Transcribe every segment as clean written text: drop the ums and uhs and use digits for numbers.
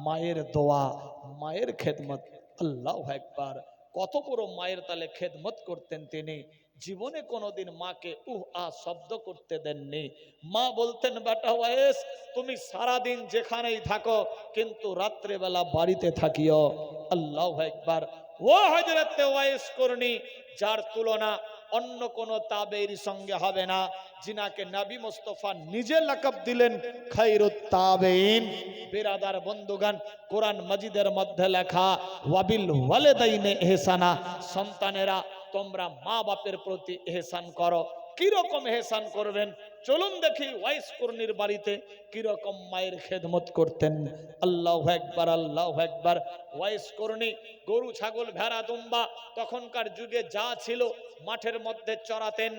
মায়ের দোয়া, মায়ের খেদমত। আল্লাহু আকবার। কত বড় মায়ের তালে খেদমত করতেন তিনি। জীবনে কোনোদিন মাকে শব্দ করতে দেননি। মা বলতেন, বেটা ওয়াইস, তুমি সারাদিন যেখানেই থাকো কিন্তু রাত্রেবেলা বাড়িতে থাকিও। আল্লাহু আকবার। ও হযরত ওয়াইস করনি, যার তুলনা অন্য কোন তাবেঈর সঙ্গে হবে না, যিনাকে নবী মুস্তাফা নিজে লাকাব দিলেন খায়রুত তাবেঈন। বিরাদার বন্ধুগণ, কোরআন মাজিদের মধ্যে লেখা, ওয়াবিল ওয়ালিদাইনে ইহসানা, সন্তানেরা তোমরা মা বাপের প্রতি ইহসান করো। কি রকম ইহসান করবেন? চলুন দেখি ওয়াইস করনির বাড়িতে কি রকম মায়ের খেদমত করতেন। আল্লাহু আকবার, আল্লাহু আকবার। ওয়াইস করনি গরু ছাগল ভেড়া দুম্বা তখনকার যুগে যা ছিল মাঠের মধ্যে চড়াতেন,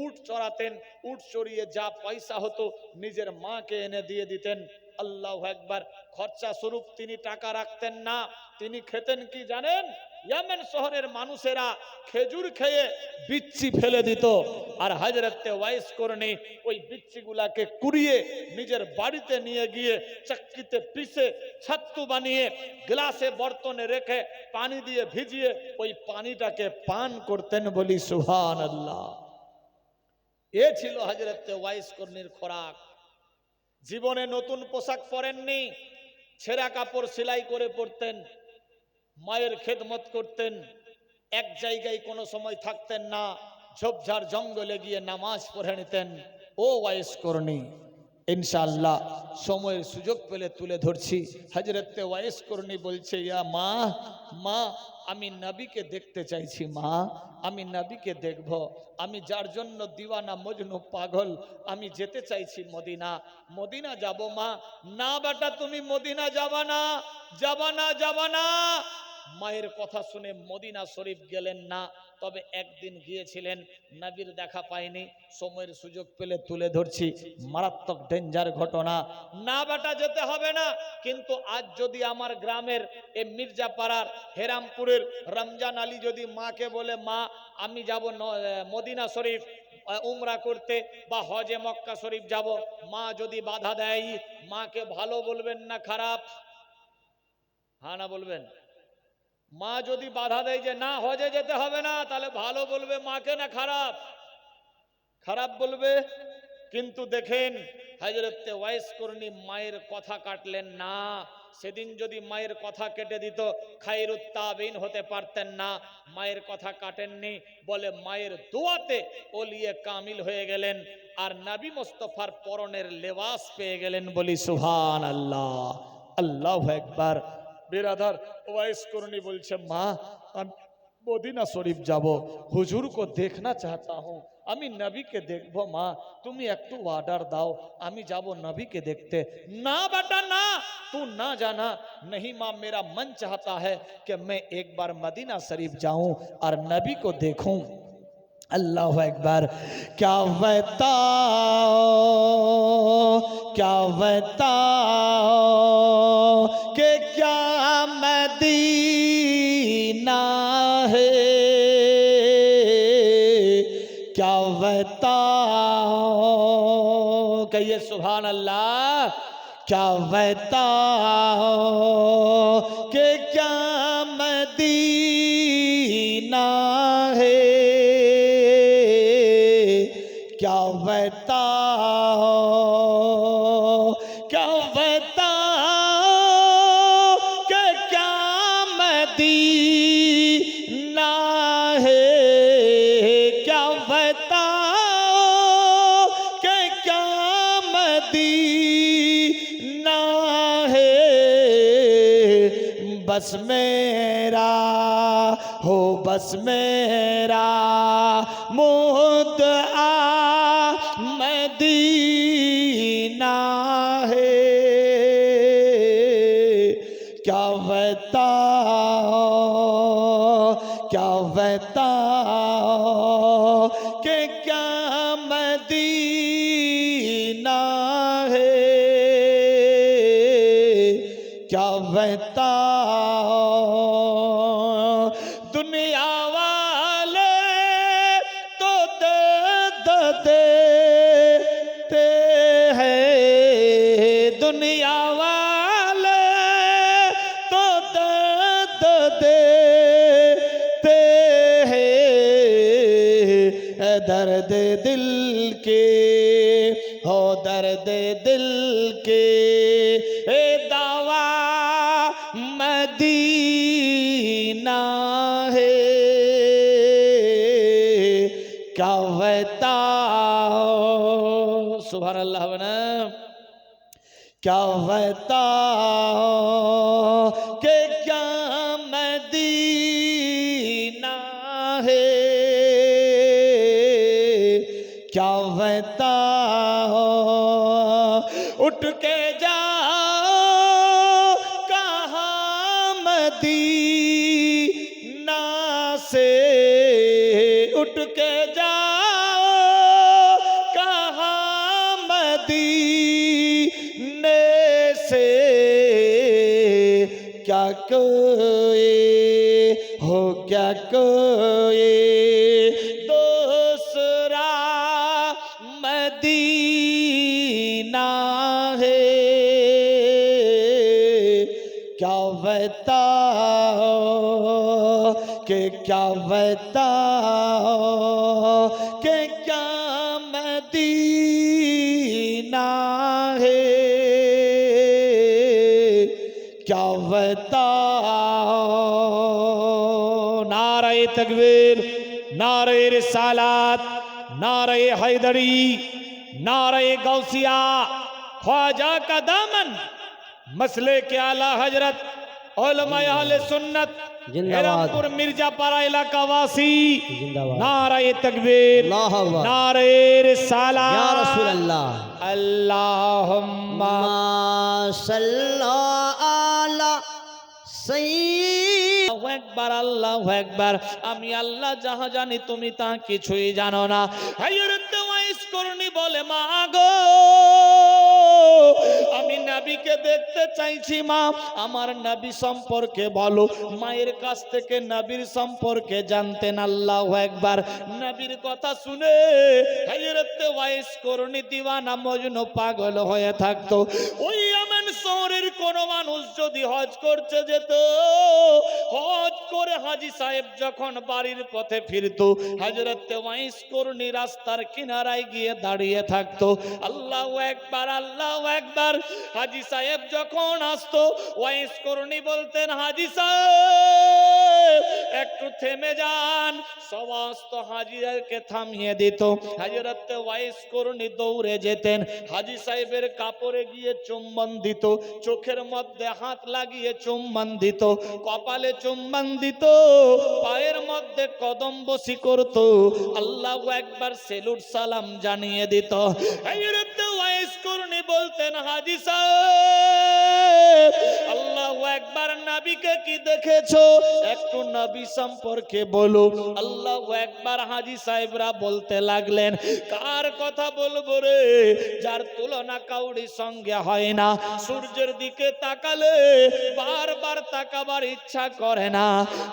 উট চড়াতেন। উট চড়িয়ে যা পয়সা হতো নিজের মাকে এনে দিয়ে দিতেন। আল্লাহু আকবার। খরচা স্বরূপ তিনি টাকা রাখতেন না। তিনি খেতেন কি জানেন? ইয়েমেন শহরের মানুষেরা খেজুর খেয়ে বিচ্ছি ফেলে দিত, আর হযরত ওয়াইস করনি ওই বিচ্ছিগুলাকে কুড়িয়ে নিজের বাড়িতে নিয়ে গিয়ে চাক্কিতে পিষে ছাত্তু বানিয়ে গ্লাসে বর্তনে রেখে পানি দিয়ে ভিজিয়ে ওই পানিটাকে পান করতেন। বলি সুবহানাল্লাহ। এ ছিল হযরত ওয়াইস করনির খোরাক। জীবনে নতুন পোশাক পরেননি, ছেঁড়া কাপড় সেলাই করে পরতেন। মায়ের খেদমত করতেন। এক জায়গায় কোনো সময় থাকতেন না, ঝোপঝাড় জঙ্গলে গিয়ে নামাজ পড়ে নিতেন। ও ওয়াইস করনি, ইনশাআল্লাহ সময়ের সুযোগ পেলে তুলে ধরছি। হযরত ওয়াইস করনি বলছে, ইয়া মা, মা আমি নবীকে দেখতে চাইছি। মা আমি নবীকে দেখব। আমি যার জন্য দিওয়ানা মজনু পাগল, আমি যেতে চাইছি মদিনা। মদিনা যাব মা। না বেটা, তুমি মদিনা যাবা না, যাবা না, যাবা না। মায়ের কথা শুনে মদিনা শরীফ গেলেন না, তবে একদিন গিয়েছিলেন, নবীর দেখা পায়নি। সময়ের সুযোগ পেলে তুলে ধরছি, মারাত্মক ডেঞ্জার ঘটনা। না বেটা যেতে হবে না, কিন্তু আজ যদি আমার গ্রামের এই মির্জাপাড়ার হেরামপুরের রমজান আলী যদি মাকে বলে, মা আমি যাব মদিনা শরীফ উমরা করতে বা হজে মক্কা শরীফ যাব, মা যদি বাধা দেয়, মাকে ভালো বলবেন না খারাপ? হ্যাঁ না বলবেন? মা যদি বাধা দেয় যে না হজে যেতে হবে না, তাহলে ভালো বলবে মাকে না খারাপ? খারাপ বলবে। কিন্তু দেখেন হযরত ওয়াইস করনি মায়ের কথা কাটলেন না। সেদিন যদি মায়ের কথা কেটে দিত, খায়রুত তাবেঈন হতে পারতেন না। মায়ের কথা কাটেননি বলে মায়ের দোয়াতে ওলিয়ে কামিল হয়ে গেলেন, আর নবী মুস্তাফার পরনের লেবাস পেয়ে গেলেন। বলি সুবহানাল্লাহ, আল্লাহু আকবার। बिरादर ওয়াইস করনি বলছে, মা আমি মদিনা শরীফ যাব, হুজুর को देखना चाहता हूँ, আমি নবীকে দেখব। মা তুমি একটু অর্ডার দাও, আমি যাব নবীকে দেখতে। না बेटा ना, तू ना जाना। नहीं माँ, मेरा मन चाहता है कि मैं एक बार मदीना शरीफ जाऊं और नबी को देखूं। अल्लाह अकबर। क्या बताओ, क्या बताओ कि क्या मदीना है, क्या बताओ। कहिए सुभान अल्लाह। क्या बताओ कि क्या मदीना है, क्या बताओ, क्या बताओ कि क्या मदीना है, क्या बताओ कि क्या मदीना है। बस मेरा हो, बस मेरा मुद्दा मदीना है, क्या बताओ, क्या बताओ कि क्या मदीना है, क्या बताओ। दुनिया वाले तो देते हैं, दुनिया वाले के हो दर्द दिल के ए दावा मदीना है क्या बताओ सुभान अल्लाह बना क्या बताओ कि क्या मदीना है क्या बताओ उठ के जाओ कहाँ मदीना से उठ के जाओ कहाँ मदीने से क्या कोई हो क्या कोई दूसरा मदीना है क्या बताओ कि क्या बताओ कि क्या मदीना है क्या बताओ नारे तकबीर नारे रिसालत नारे हैदरी नारे गौसिया ख्वाजा का दामन मसले के आला हजरत उलमा अहले सुन्नत हिरमपुर मिर्जापाड़ा इलाका वासी नारे तकबीर नारे रिसालत या रसूल अल्लाह अल्लाहुम्मा सल्ला अला सय्यिद একবার আল্লাহু আকবার আমি আল্লাহ যাহা জানি তুমি তা কিছুই জানো না হযরত ওয়াইস করনি বলে মা গো আমি নবীকে দেখতে চাইছি মা আমার নবী সম্পর্কে বলো মায়ের কাছ থেকে নবীর সম্পর্কে জানতেন আল্লাহু আকবার নবীর কথা শুনে হযরত ওয়াইস করনি দিওয়ানা মজনু পাগল হয়ে থাকতো ওই আমান শহরের কোন মানুষ যদি হজ করতে যেত হজ করে হাজী সাহেব যখন বাড়ির পথে ফিরতো হযরত ওয়াইস করনি রাস্তার কিনারায় গিয়ে দাঁড়িয়ে থাকতো আল্লাহু আকবার হাজী সাহেব যখন আসতো ওয়াইস করনি বলতেন হাজী সাহেব একটু থেমে যান সমস্ত হাজীদেরকে থামিয়ে দিত হযরত ওয়াইস করনি দৌড়ে যেতেন হাজী সাহেবের কাপড়ে গিয়ে চুম্বন দিত চোখের মধ্যে হাত লাগিয়ে চুম্বন দিত কপালে চুম্বন দিত পায়ের মধ্যে কদম বসি করত আল্লাহু আকবার সেলুট সালাম জানিয়ে দিত হযরত ওয়াইস করনি বলতেন হাজী সাহেব আল্লাহু আকবার নবীকে কি দেখেছো একটু নবী সম্পর্কে বলো আল্লাহু আকবার হাজী সাহেবরা বলতে লাগলেন কার কথা বলবো রে যার তুলনা কাউরি সঙ্গে হয় না সূর্যের দিকে তাকালে বারবার তাকাবার ইচ্ছা করে না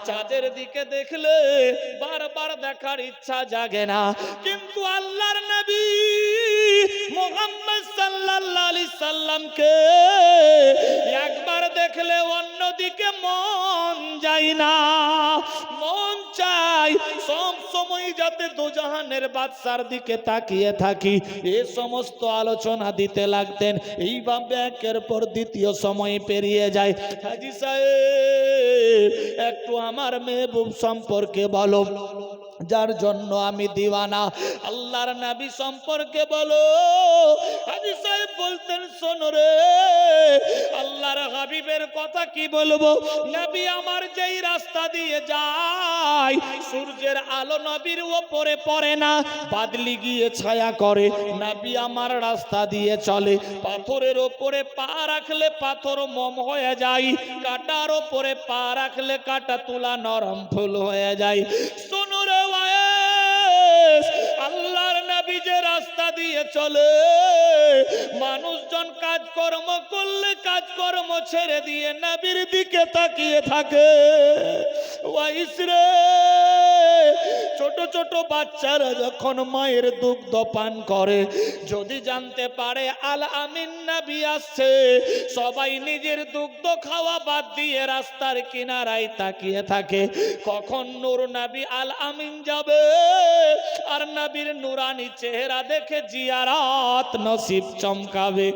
চাঁদের দিকে দেখলে বারবার দেখার ইচ্ছা জাগে না কিন্তু আল্লাহর নবী মুহাম্মদ সাল্লাল্লাহু আলাইহি সাল্লামকে একবার দেখলে অন্যদিকে মন যায় না মন চাই সব সময় যাতে দোজাহানের বাদশার দিকে তাকিয়ে থাকি এই সমস্ত আলোচনা দিতে লাগতেন এইভাবে একের পর দ্বিতীয় সময় পেরিয়ে যায় হাজী সাহেব একটু আমার মেহবুব সম্পর্কে বলো যার জন্য আমি দিওয়ানা আল্লাহর নবী সম্পর্কে বলো হাজী সাহেব বলতেন শোনো রে আল্লাহর হাবিবের কথা কি বলবো নবী আমার যেই রাস্তা দিয়ে যায় সূর্যের আলো নবীর উপরে পড়ে না বাদলি গিয়ে ছায়া করে নবী আমার রাস্তা দিয়ে চলে পাথরের উপরে পা রাখলে পাথর মোম হয়ে যায় কাটার উপরে পা রাখলে কাটা তুলা নরম ফুল হয়ে যায় শোনো রে আল্লাহর নবী যে রাস্তা দিয়ে চলে মানুষজন কাজকর্ম করলে কাজকর্ম ছেড়ে দিয়ে নবীর দিকে তাকিয়ে থাকে ওয়াইস রে, ছোট ছোট বাচ্চারা যখন মায়ের দুগ্ধ পান করে, যদি জানতে পারে আল আমিন নবী আসছে, সবাই নিজের দুগ্ধ খাওয়া বাদ দিয়ে রাস্তার কিনারায় তাকিয়ে থাকে কখন নূর নবী আল আমিন যাবে, আর নবীর নুরানি চেহারা দেখে জিয়ারত নসিব চমকাবে।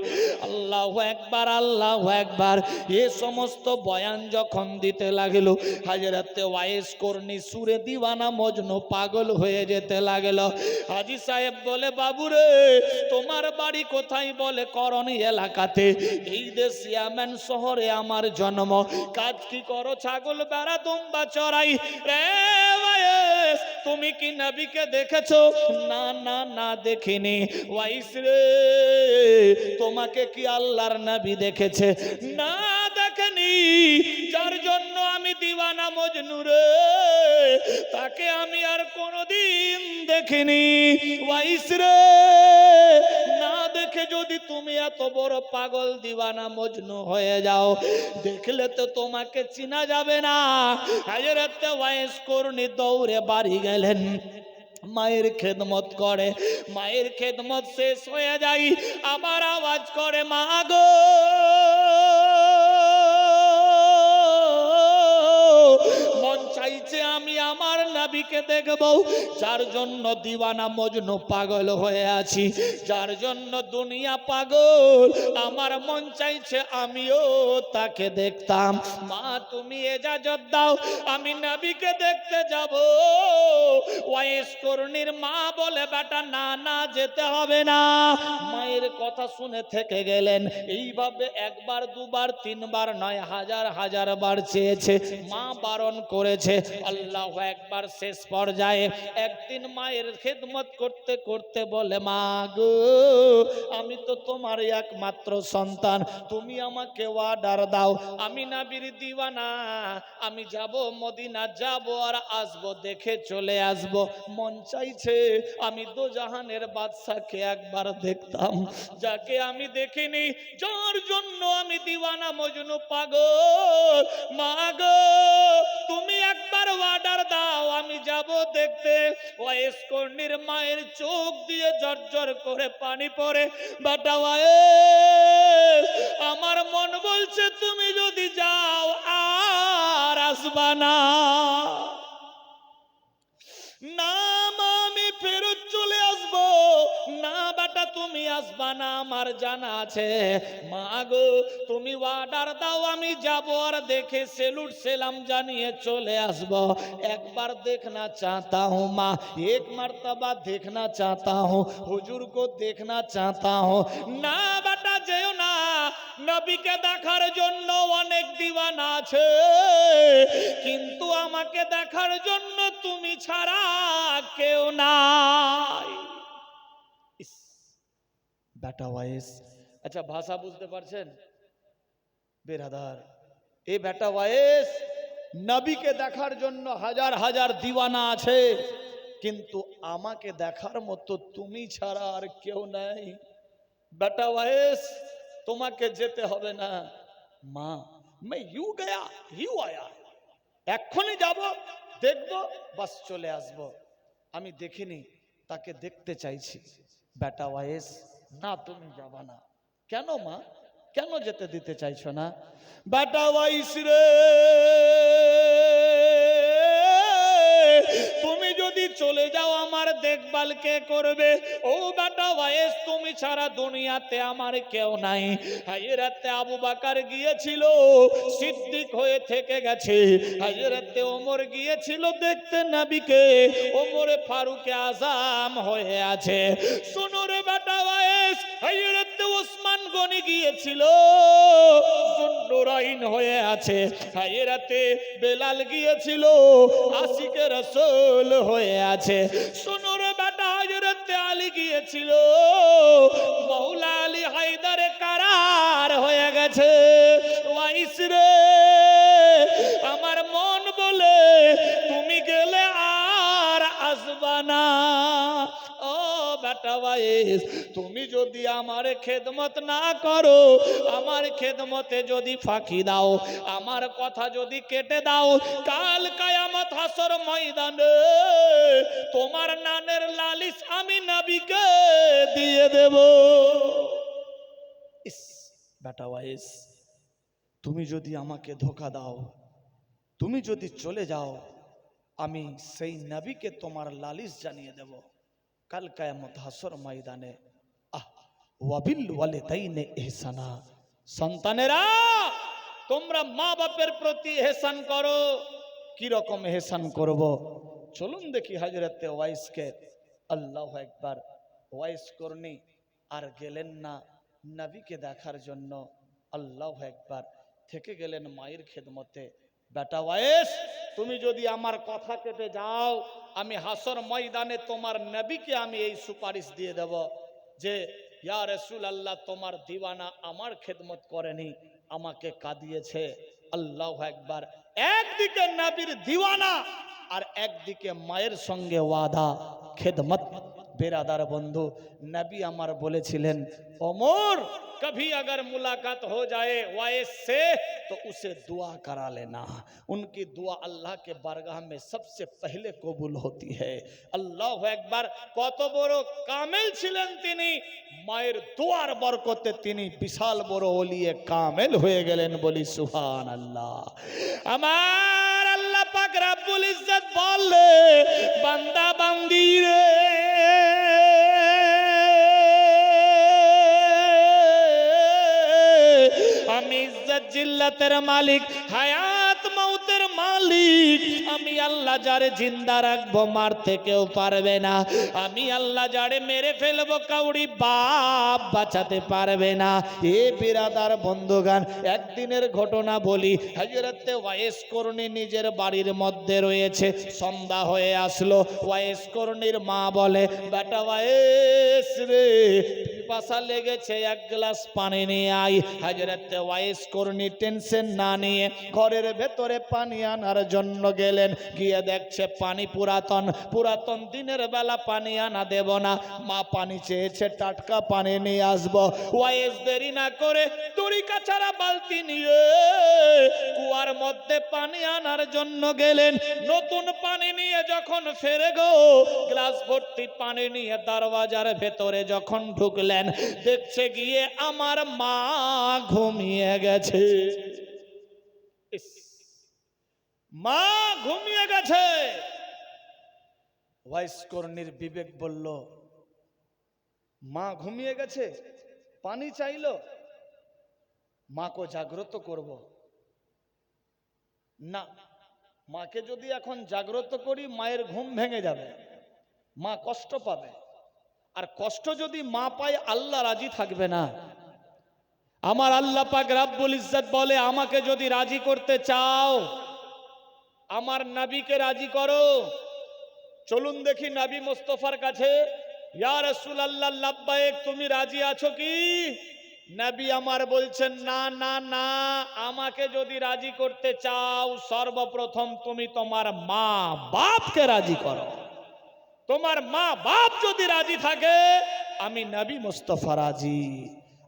আল্লাহু আকবার, আল্লাহু আকবার। এ সমস্ত বয়ান যখন দিতে লাগলো, হযরত ওয়াইস করনি সুরে দিওয়ানা মজনু পাগল হয়ে যেতে লাগলো। হাজী সাহেব বলে, বাবুরে তোমার বাড়ি কোথায়? বলে, করণী এলাকাতে। এই দেশ ইয়ামেন শহরে আমার জন্ম। কাজ কি করো? ছাগল বেড়া দুম্বা চড়াই। রে ওয়াইস, তুমি কি নবীকে দেখেছো? না না না, দেখিনি। ওয়াইস রে, তোমাকে কি আল্লাহর নবী দেখেছে? না, দেখেনি। যার জন্য আমি দিওয়ানা মজনু রে, তাকে আমি আর কোনোদিন দেখিনি। ওয়াইস রে, না দেখে যদি তুমি এত বড় পাগল দিওয়ানা মজনু হয়ে যাও, দেখলে তো তোমাকে চিনা যাবে না। হযরত ওয়াইস করনি দৌড়ে বাড়ি গেলেন, মায়ের খেদমত করে। মায়ের খেদমত শেষ হয়ে যায়, আবার আওয়াজ করে, মা গো, মন চাইছে আমি আমার নবীকে দেখব। যার জন্য দিওয়ানা মজনু পাগল হয়ে আছি, যার জন্য দুনিয়া পাগল, আমার মন চাইছে আমিও তাকে দেখতাম। মা তুমি ইজাজত দাও, আমি নবীকে দেখতে যাব। ওয়াইস করনির মা বলে, বেটা না না, যেতে হবে না। মায়ের কথা শুনে থেকে গেলেন। এইভাবে একবার দুবার তিনবার নয়, হাজার হাজার বার চেয়েছে, মা বারণ করেছে। আল্লাহু আকবার। শেষ পর্যায়ে একদিন মায়ের খেদমত করতে করতে বলে, মা গো, আমি তো তোমার একমাত্র সন্তান, তুমি আমাকে অর্ডার দাও, আমি নবীর দিওয়ানা, আমি যাব মদিনা, যাব আর আসবো, দেখে চলে আসব। মন চাইছে আমি দোজাহানের বাদশাকে একবার দেখতাম, যাকে আমি দেখিনি, যার জন্য আমি দিওয়ানা মজনু পাগল। মা গো, তুমি একবার অর্ডার দাও, আমি যাব দেখতে। ওয়াইস করনির মায়ের চোখ দিয়ে ঝরঝর করে পানি পড়ে। বেটা ওয়াইস, আমার মন বলছে তুমি যদি যাও আর আসবা না। না মা, আমি ফেরত চলে আসবো। না বেটা, তুমি আসবা না, আমার জানা আছে। মা গো, তুমি অর্ডার দাও, আমি যাব আর দেখে সেলুট সেলাম জানিয়ে চলে আসব। একবার देखना चाहता हूँ माँ, एक मर्तबा देखना चाहता हूँ, हुजूर को देखना चाहता हूँ। না বেটা, যেও না, নবীকে দেখার জন্য অনেক দিওয়ানা আছে, কিন্তু আমাকে দেখার জন্য তুমি ছাড়া কেউ নাই। বেটা ওয়াইস, আচ্ছা ভাষা বুঝতে পারছেন বেরাদার? এই বেটা ওয়াইস, নবীকে দেখার জন্য হাজার হাজার দিওয়ানা আছে, কিন্তু আমাকে দেখার মতো তুমি ছাড়া আর কেউ নাই। বেটা ওয়াইস, তোমাকে যেতে হবে না। মা, मैं यूं गया यूं आया, এক্ষুনি যাব, দেখব, বাস চলে আসব। আমি দেখিনি, তাকে দেখতে চাইছি। বেটা ওয়াইস, না তুমি যাবা না। কেন মা, কেন যেতে দিতে চাইছো না? বেটা ওয়াইস রে, তুমি যদি চলে যাও আমার দেখভাল কে করবে? ও বেটা ওয়াইস, তুমি ছাড়া দুনিয়াতে আমার কেউ নাই। হযরতে আবু বকর গিয়েছিল, সিদ্দিক হয়ে থেকে গেছে। হযরতে ওমর গিয়েছিল দেখতে নবীকে, ওমরে ফারুকে আজম হয়ে আছে। শোনো রে বেটা ওয়াইস, হযরতে ওসমান গনি গিয়েছিল, জুন্নুরাইন হয়ে আছে। হযরতে বেলাল গিয়েছিল, আশিকে রাসূল হয়ে আছে। শোনো রে বেটা, হযরতে আলী গিয়েছিল, মাওলা আলী হায়দারে কারার হয়ে গেছে। ওয়াইস রে, আমার মন বলে তুমি গেলে আর আসবা না। ও বেটা বেটা ওয়াইস, তুমি যদি আমার খেদমত না করো, আমার খেদমতে যদি ফাঁকি দাও, আমার কথা যদি কেটে দাও, কাল কিয়ামত হাসর ময়দানে তোমার নানের লালিশ আমি নবীকে দিয়ে দেব। ইস বেটা ওয়াইস, তুমি যদি আমাকে ধোঁকা দাও, তুমি যদি চলে যাও, আমি সেই নবীকে তোমার লালিশ জানিয়ে দেব কাল কিয়ামত হাসর ময়দানে। ওয়াবিল ওয়ালিদাইনে ইহসানা, সন্তানেরা তোমরা মা বাপের প্রতি ইহসান করো। কি রকম ইহসান করব? চলুন দেখি হযরতে ওয়াইসকে। আল্লাহু আকবার। ওয়াইস করনি আর গেলেন না নবীকে দেখার জন্য, আল্লাহু আকবার, থেকে গেলেন মায়ের খেদমতে। বেটা ওয়াইস, তুমি যদি আমার কথা কেটে যাও, আমি হাসর ময়দানে তোমার নবীকে আমি এই সুপারিশ দিয়ে দেব যে ইয়া রাসূলুল্লাহ, তোমার দিওয়ানা আমার খেদমত করেনি, আমাকে কাঁদিয়েছে। আল্লাহু আকবার। একদিকে নবীর দিওয়ানা আর একদিকে মায়ের সঙ্গে ওয়াদা খেদমত। बेरादार बंधु, नबी अमर बोले छिलेन, ओमर कभी अगर मुलाकात हो जाए वाइस से तो उसे दुआ करा लेना। उनकी दुआ अल्लाह के बारगाह में सबसे पहले कबूल होती है। अल्लाह अकबर। कत बड़ो कामिल छिलेन तिनी, मायर दुआर बरकते तिनी विशाल बड़ो ओलिए कामिल हुए गेलेन। बोली सुभान अल्लाह। अमार अल्लाह पाक रब्बुल इज्जत बोले, बंदा बंदी रे जिल्लतेर मालिक, हायात मौतेर मालिक, आमी अल्लाह जारे जिंदा राखबो मारते केउ पारबे ना, आमी अल्लाह जारे मेरे फेलबो काउरी बाप बाँचाते पारबे ना। ए बिरादार बंधुगान, एक दिनेर घटना बोली। हजरते वाइस करणी निजेर बाड़ीर मध्य रयेछे, सन्ध्या हये आसलो। वाइस करणीर मा बोले, बेटा वाइस रे, पिपासा लेगेछे, एक ग्लास पानी निये आय। हजरते वाइस करणी टेंशन ना निये घरेर भेतरे पानी आनार जन्य गेलेन। गिये देखछे पानी पुरातन, पुरातन दिनेर बेला पानी आना देब ना, मा पानी चेयेछे, टाटका पानी निये आसबो। वाइस देरी ना करे तरिका छाड़ा बाल्टी निये कुयार मध्य पानी आनार जन्य गेलेन। नतुन पानी निये जखन फेरे गो, ग्लास भर्ती पानी निये दरवाजार भेतरे जखन ढुकलेन, देखछे गिये आमार मा घुमिये गेछे। मा घुमिये गेछे। वाइस करणीर विवेक बोल्लो, मा घुमिये गेछे, पानी चाइलो, मा को जाग्रत करब ना। मा के जदि एखन जाग्रत करी मायेर घुम भेंगे जाबे, मा कष्ट पाबे, और कष्ट जदि मा पाय आल्लाह राजी थाकबे ना। आमार आल्लाह पाक रब्बुल इज्जत बोले, आमाके जदि राजी करते चाओ, आमार नबी के राजी करो। चलुन देखी नबी मुस्तफार काछे। या रासूलुल्लाह लब्बाइक, तुमी राजी आछो कि? नबी आमार बोलछेन, ना ना ना, आमाके जदि राजी करते चाओ, सर्वप्रथम तुमी तोमार मा बाप के राजी करो। तोमार मा बाप जदि राजी थाके, आमी नबी मुस्तफा राजी।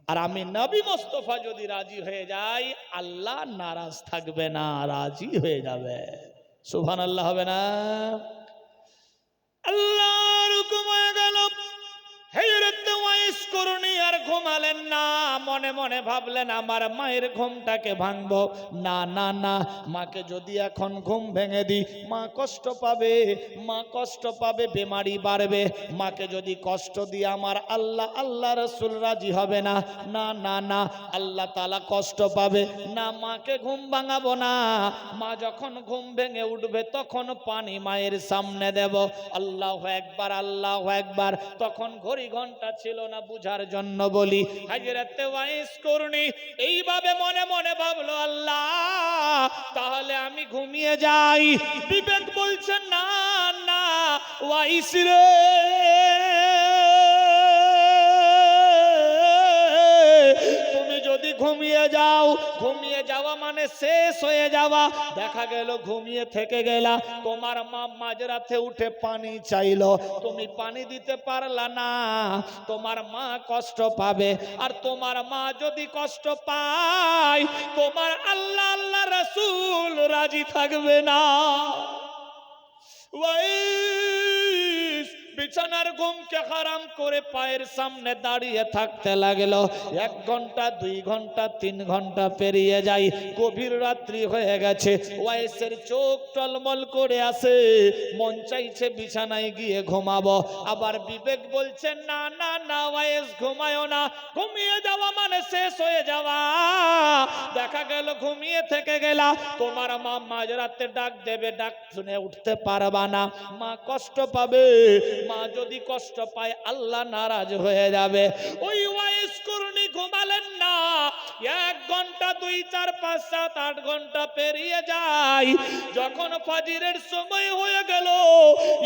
और आमी नबी मुस्तफा जदि राजी हये जाई, आल्लाह नाराज थाकबे ना, राजी हये जाबे। सुबहानाल्लाह होबे ना? आल्लाहर हुकुम हये गेल। हजरते वाइस करणी आर घुमालेन ना, मने मने भाबलेन आमार मायेर घुमटाके भांगबो। ना ना ना, माके जदि एखन घुम भेंगे दी, मा कष्ट पाबे, मा कष्ट पाबे, बेमारी बाड़बे। माके जदि कष्ट दिए आमार आल्लाह आल्लाह रसूल राजी हबे ना। ना ना ना, आल्लाह ताआला कष्ट पाबे ना, माके घुम भांगाबो ना। मा जखन घुम भेंगे उठबे तखन पानी मायेर सामने देब। आल्लाहु एकबार, आल्लाहु एकबार। तखन घड़ी घंटा छिलो ना बुझार जन्य बोली। हजरते वाइस करणी এইভাবে মনে মনে ভাবলো, আল্লাহ তাহলে আমি ঘুমিয়ে যাই। বিবেক বলছে না না ওয়াইস রে, তুমি যদি ঘুমিয়ে যাও, ঘুমিয়ে যাওয়া মানে শেষ হয়ে যাওয়া। দেখা গেল ঘুমিয়ে থেকে গেলা, তোমার মা মাঝরাতে উঠে পানি চাইলো, তুমি পানি দিতে পারলা না, তোমার মা কষ্ট পাবে। আর তোমার মা যদি কষ্ট পায়, তোমার আল্লাহ আল্লাহ রাসূল রাজি থাকবে না। বিছানার ঘুমকে হারাম করে পায়ের সামনে দাঁড়িয়ে থাকতে লাগলো। 1 ঘন্টা 2 ঘন্টা 3 ঘন্টা পেরিয়ে যায়, গভীর রাত্রি হয়ে গেছে। ওয়াইসের চোখ টলমল করে আসে, মন চাইছে বিছানায় গিয়ে ঘুমাবো। আবার বিবেক বলছে না না না ওয়াইস ঘুমায়ো না, ঘুমিয়ে যাওয়া মানে শেষ হয়ে যাওয়া। দেখা গেল ঘুমিয়ে থেকে গেলা, তোমার মা মাঝরাতে ডাক দেবে, ডাক শুনে উঠতে পারবা না, মা কষ্ট পাবে। মা যদি কষ্ট পায় আল্লাহ নারাজ হয়ে যাবে। ওই ওয়াইস করুনি ঘুমালেন না, 1 ঘন্টা 2 4 5 7 8 ঘন্টা পেরিয়ে যায়। যখন ফাজিরের সময় হয়ে গেল,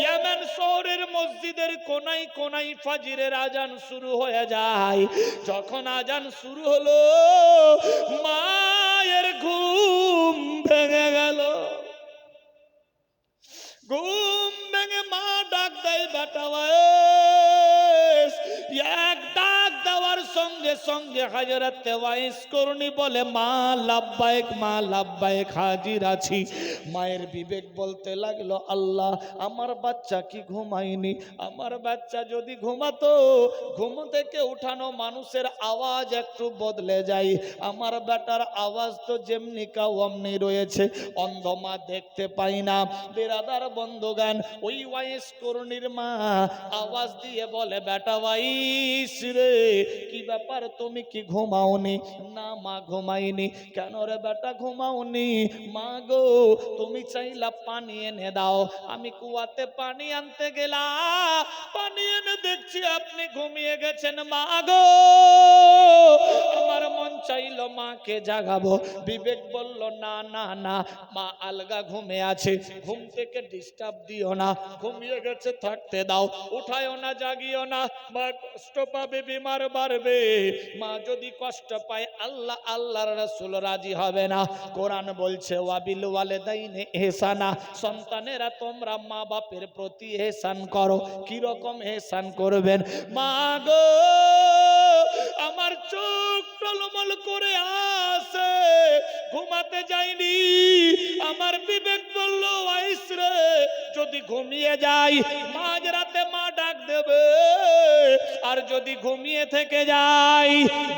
ইয়েমেন শহরের মসজিদের কোনায় কোনায় ফাজিরের আজান শুরু হয়ে যায়। যখন আজান শুরু হলো, মায়ের ঘুম ভেঙে গেল। ঘুম ভেঙে মা ডাক দেয়, বেটা ওয়াইস। এক ডাক দেওয়ার সঙ্গে সঙ্গে হযরত ওয়াইস করুনি বলে, মা লাব্বাইক, মা লাব্বাইক, হাজির আছি। মায়ের বিবেক বলতে লাগলো, আল্লাহ আমার বাচ্চা কি ঘুমায়নি? আমার বাচ্চা যদি ঘুমাতো, ঘুম থেকে উঠানো মানুষের আওয়াজ একটু বদলে যায়। আমার বেটার আওয়াজ তো যেমনি কা অমনি রয়েছে, অন্ধ মা দেখতে পাই না। বেরাদার বন্ধুগান, ওই ওয়াইস করুনির মা আওয়াজ দিয়ে বলে, বেটা ওয়াইস রে, কি ব্যাপার, তুমি কি ঘুমাওনি? না মা ঘুমাইনি। কেন রে বেটা ঘুমাওনি? মা গো তুমি চাইলা পানি এনে দাও, আমি কুয়াতে পানি আনতে গেলাম, পানি এনে দেখছি আপনি ঘুমিয়ে গেছেন। মা গো আমার মন চাইলো মাকে জাগাবো। বিবেক বলল, না না না, মা আলগা ঘুমে আছে, ঘুম থেকে ডিস্টার্ব দিও না, ঘুমিয়ে গেছে থাকতে দাও, উঠায়ও না জাগিও না, মা কষ্ট পাবে, বিমার বাড়বে। মা যদি কষ্ট পায় আল্লাহ আল্লাহর রাসূল রাজি হবে না। কোরআন বলছে, ওয়াবিল ওয়ালিদাইনি ইহসানা, সন্তানেরা তোমরা মা বাপের প্রতি ইহসান করো। কি রকম ইহসান করবেন? মা গো আমার চোখ টলমল করে আসে, ঘুমাতে যাইনি। আমার বিবেক বলল, ওয়াইস রে, যদি ঘুমিয়ে যাই মাঝরাতে মা ডাক দেবে, আর যদি ঘুমিয়ে থেকে যাই,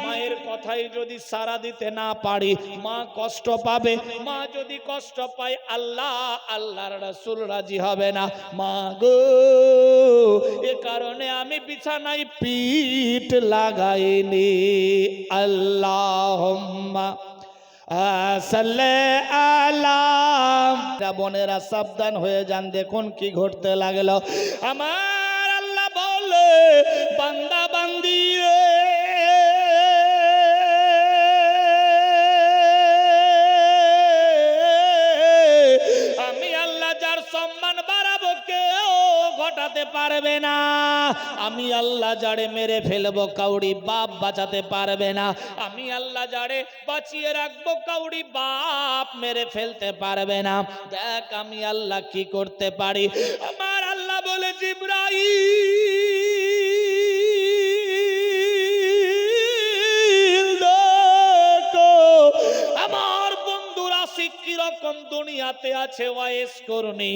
মায়ের কথাই যদি সাড়া দিতে না পারি, মা কষ্ট পাবে। মা যদি কষ্ট পায় আল্লাহ আল্লাহর রাসূল রাজি হবে না। মা গো এ কারণে আমি বিছানায় পিঠ লাগাইনি। আল্লাহুম্মা বোনেরা সাবধান হয়ে যান, দেখুন কি ঘটতে লাগলো। আমার আল্লাহ বলে, বান্দা বান্দি রে, আমি আল্লাহ যার সম্মান বাড়াবো কেউ ঘটাতে পারবে না। আমি আল্লাহ যারে মেরে ফেলবো কাউরি বাপ বাঁচাতে পারবে না। আমি আল্লাহ যারে বাঁচিয়ে রাখবো কাউরি বাপ মেরে ফেলতে পারবে না। দেখ আমি আল্লাহ কি করতে পারি। আমার আল্লাহ বলে, জিবরাইল দেখো আমার বন্ধুর আশিক কিরকম দুনিয়াতে আছে। ওয়াইস করুনি,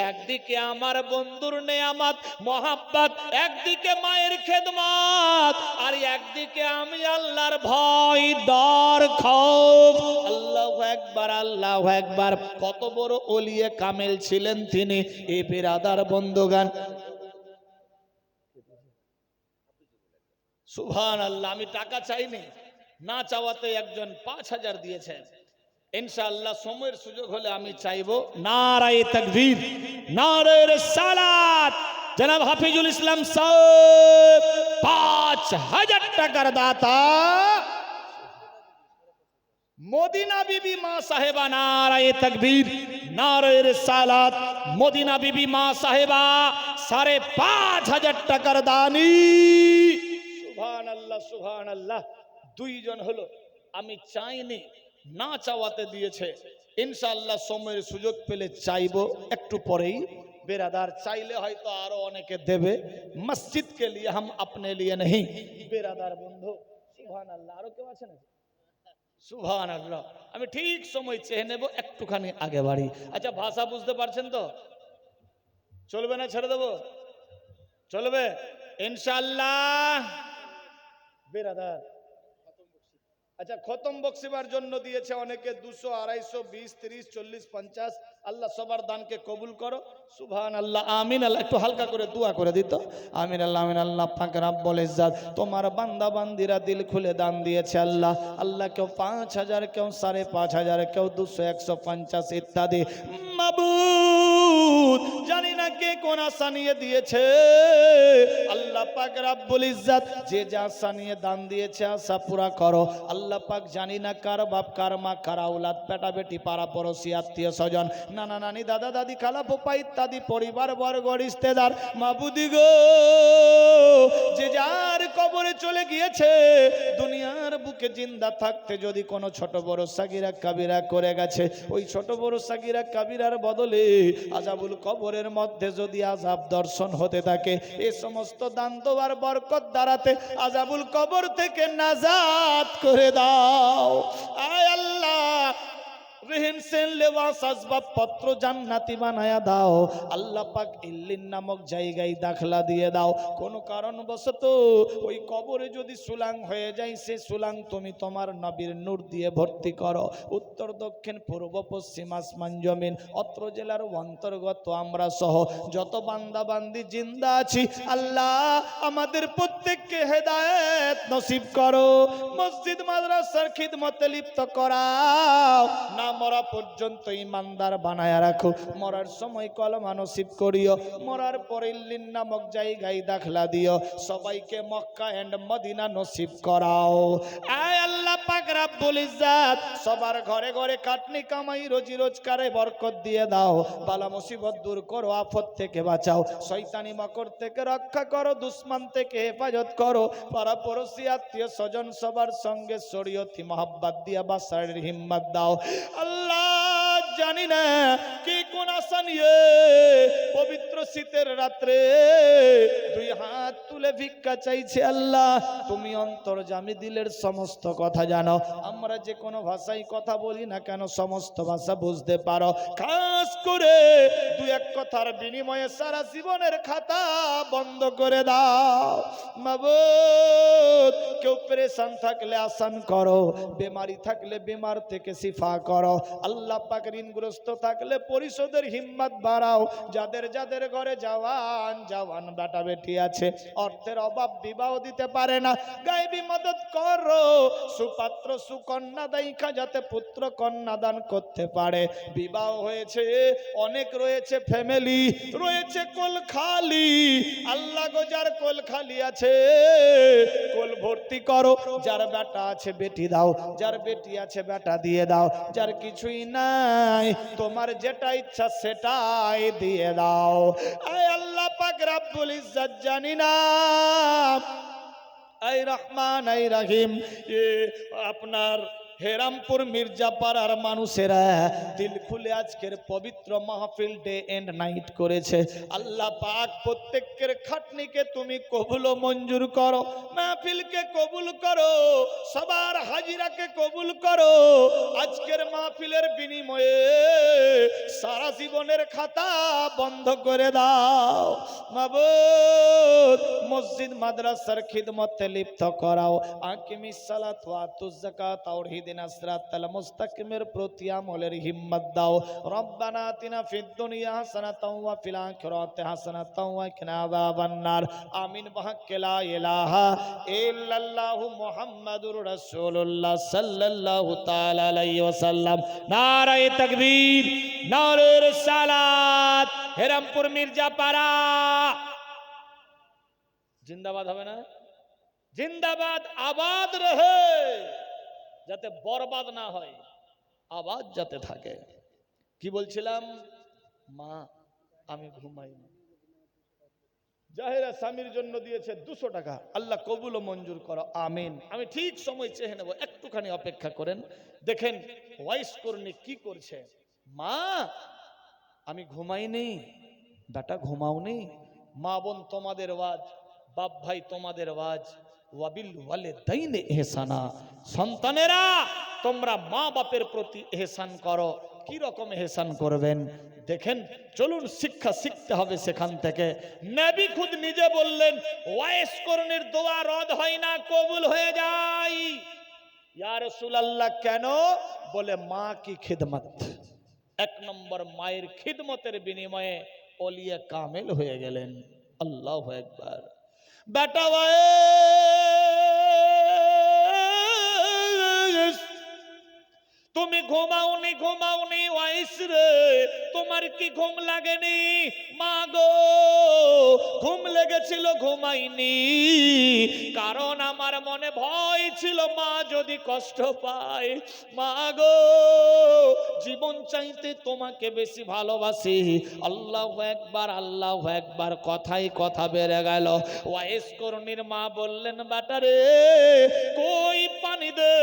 একদিকে আমার বন্ধুর নেয়ামত মোহাব্বত, একদিকে মায়ের খেদমত, আর একদিকে আমি আল্লাহর ভয় ডর খৌফ। আল্লাহু আকবার, আল্লাহু আকবার। কত বড় ওলিয়ে কামেল ছিলেন তিনি। এই বিরাদার বন্ধুগান, সুবহানাল্লাহ। আমি টাকা চাইনি, না চাওয়াতে একজন 5000 দিয়েছেন। ইনশাআল্লাহ সময়ের সুযোগ হলে আমি চাইবো। নারায়ে তাকবীর, নারায়ে রিসালাত। জনাব হাফিজুল ইসলাম সাহেব 5000 টাকার দাতা। মদিনা বিবি মা সাহেবা, নারায়ে তাকবীর, নারায়ে রিসালাত। মদিনা বিবি মা সাহেবা 5500 টাকার দানি। সুবহানাল্লাহ, সুবহানাল্লাহ। 2 জন হলো, আমি চাইনি না চাওয়াতে দিয়েছে। ইনশাআল্লাহ সময়ের সুযোগ পেলে চাইবো একটু পরেই। बेरादार चाइले হয়তো আরো অনেকে দেবে। মসজিদ के लिए हम अपने लिए नहीं। बेरादार বন্ধু সুবহানাল্লাহ। আরো কেউ আছে না? সুবহানাল্লাহ। আমি ঠিক সময় চেয়ে নেব, একটুখানি আগে বাড়ি। আচ্ছা ভাষা বুঝতে পারছেন তো? চলবে না ছেড়ে দেব? চলবে ইনশাআল্লাহ। बेरादार अच्छा खतम बक्सिबार जन्य दिएছে অনেকে 200 250 20 30 40 50 আল্লাহ সবার দানকে কবুল করো। সুবহানাল্লাহ আমিন। আল্লাহ একটু হালকা করে দোয়া করে দিত। আমিন আল্লাহ আমিন। আল্লাহ পাক রব্বুল ইজ্জত তোমার বান্দা বান্দিরা দিল খুলে দান দিয়েছে আল্লাহ। আল্লাহ কেউ 5000 কেউ 5500 কেউ 200 150 ইত্যাদি। মাবুদ জানি না কে কোন আশা নিয়ে দিয়েছে। আল্লাহ পাক রব্বুল ইজ্জত যে যা আশা নিয়ে দান দিয়েছে আশা পুরা করো আল্লাহ পাক। জানি না কার বাপ কার মা কার আওলাদ বেটা বেটি পাড়া পড়শি আত্মীয় স্বজন নানা নানি দাদা দাদি খালা ফুফা ইত্যাদি পরিবার বর্গ রিশতেদার মাবুদি গো যে যার কবরে চলে গিয়েছে দুনিয়ার বুকে জিন্দা থাকতে যদি কোনো ছোট বড় সাগিরা কাবিরা করে গেছে ওই ছোট বড় সাগিরা কাবিরার বদলে আযাবুল কবরের মধ্যে যদি আযাব দর্শন হতে থাকে এই সমস্ত দান দেওয়ার বরকত দ্বারাতে আযাবুল কবর থেকে নাজাত করে দাও আয় আল্লাহ। রেহেনসেন লেবাস আসবাব পত্র জান্নাতি বানায়া দাও আল্লাহ পাক। ইল্লিন নামক জায়গায় দাখলা দিয়ে দাও। কোন কারণবশত ওই কবরে যদি সুলাং হয়ে যায় সে সুলাং তুমি তোমার নবীর নূর দিয়ে ভর্তি করো। উত্তর দক্ষিণ পূর্ব পশ্চিম আসমান জমিন অত্র জেলার অন্তর্গত আমরা সহ যত বান্দা বান্দি জিন্দা আছি আল্লাহ আমাদের প্রত্যেককে হেদায়েত নসিব করো। মসজিদ মাদ্রাসার খিদমতে লিপ্ত করাও না মরা পর্যন্ত ইমানদার বানায়া রাখো। মরার সময় কলমা নসিব করিও। মরার পর ইল্লিন নামক জায়গায় দাখলা দিও। সবাইকে মক্কা এন্ড মদিনা নসিব করাও আয় আল্লাহ পাক রব্বুল ইজ্জত। সবার ঘরে ঘরে কাটনি কামাই রোজি রোজগারে বরকত দিয়ে দাও। বালা মুসিবত দূর করো, আফত থেকে বাঁচাও, শয়তানি মকর থেকে রক্ষা করো, দুশমন থেকে হেফাজত করো। পাড়া পড়শি আত্মীয় স্বজন সবার সঙ্গে শরীয়তি মহব্বত দিয়া বাসার হিম্মত দাও আল্লাহ। জানি না কি কোন আশা নিয়ে পবিত্র শীতের রাত্রে দুই হাত তুলে ভিক্ষা চাইছে আল্লাহ। তুমি অন্তর্যামী দিলের সমস্ত কথা জানো। আমরা যে কোনো ভাষায় কথা বলি না কেন সমস্ত ভাষা বুঝতে পারো। খাস করে দুই এক কথার বিনিময়ে সারা জীবনের খাতা বন্ধ করে দাও মাবুদ। কেউ পেরেশান থাকলে আসান করো, বেমারি থাকলে বেমার থেকে শিফা করো আল্লাহ পাক। ঋণগ্রস্ত থাকলে পরিশোধের হিম্মত বাড়াও। যাদের যাদের ঘরে জওয়ান বেটা বেটি আছে অর্থের অভাব বিবাহ দিতে পারে না গায়বী মদত করো। সুপাত্র সুকন্যা দাইকা যাতে পুত্র কন্যা দান করতে পারে। বিবাহ হয়েছে অনেক রয়েছে ফ্যামিলি রয়েছে কোল খালি আল্লাহ গো যার কোল খালি আছে কোল ভর্তি করো। যার বেটা আছে বেটি দাও, যার বেটি আছে বেটা দিয়ে দাও, যার কিছুই নাই তোমার যেটা ইচ্ছা সেটাই দিয়ে দাও আয় আল্লাহ পাক রব্বুল ইজ্জত। জানি না আয় রহমান আয় রহিম আপনার হেরামপুর মির্জাপাড়ার মানুষেরা দিল খুলে আজকের পবিত্র মাহফিল ডে এন্ড নাইট করেছে আল্লাহ পাক। প্রত্যেকের খাটনিকে তুমি কবুল ও মঞ্জুর করো, মাহফিলকে কবুল করো, সবার হাজিরাকে কবুল করো। আজকের মাহফিলের বিনিময়ে সারা জীবনের খাতা বন্ধ করে দাও মাবুদ। মসজিদ মাদ্রাসার খিদমতে লিপ্ত করাও। আকিমিস সালাত ওয়া আতুজ যাকাত তাওহীদিনা সিরাতাল মুস্তাকিমের প্রতি আমলের হিম্মত দাও। রব্বানা আতিনা ফিদ দুনিয়া হাসানাতাও ওয়া ফিল আখিরাতি হাসানাতাও ওয়া কিনা আযাবান নার। আমিন বিহাক্কি লা ইলাহা ইল্লাল্লাহু মুহাম্মাদুর রাসূলুল্লাহ সাল্লাল্লাহু তাআলা আলাইহি ওয়াসাল্লাম। নারায়ে তাকবীর, নারে রিসালাত। হেরামপুর মির্জাপাড়া জিন্দাবাদ হবে না? জিন্দাবাদ, আবাদ রহে, যাতে বরবাদ না হয়, আবাদ যাতে থাকে। কি বলছিলাম? মা আমি ঘুমাই না, জাহেরা স্বামীর জন্য দিয়েছে 200 টাকা, আল্লাহ কবুল ও মঞ্জুর করো, আমিন। আমি ঠিক সময় চেয়ে নেব, একটুখানি অপেক্ষা করেন। দেখেন ওয়াইস কর্ণী কি করছে। মা আমি ঘুমাইনি, বেটা ঘুমাওনি। মা বোন তোমাদের ওয়াজ, বাপ ভাই তোমাদের ওয়াজ, ওয়াবিল ওয়ালিদাইনি ইহসানা, সন্তানেরা তোমরা মা বাপের প্রতি ইহসান করো। কি রকম ইহসান করবেন দেখেন, চলুন শিক্ষা শিখতে হবে সেখান থেকে। নবী খুদ নিজে বললেন ওয়াইস করণের দোয়া রদ হয় না, কবুল হয়ে যায়। ইয়া রাসূলুল্লাহ কেন? বলে মা কি খিদমত, এক নম্বর মায়ের খিদমতের বিনিময়ে ওলিয়ে কামেল হয়ে গেলেন। আল্লাহু আকবার। বেটা ওয়াইস, তুমি ঘুমাওনি ঘুমাওনি ওয়াইস রে, তোমার কি ঘুম লাগেনি? মা গো ঘুম লেগেছিল, ঘুমাইনি, কারণ আমার মনে ভয় ছিল মা যদি কষ্ট পায়। মা গো জীবন চাইতে তোমাকে বেশি ভালোবাসি। আল্লাহু আকবার, আল্লাহু আকবার, কথাই কথা বেড়ে গেল। ওয়াইস করণীর মা বললেন বেটা রে কই পানি দে।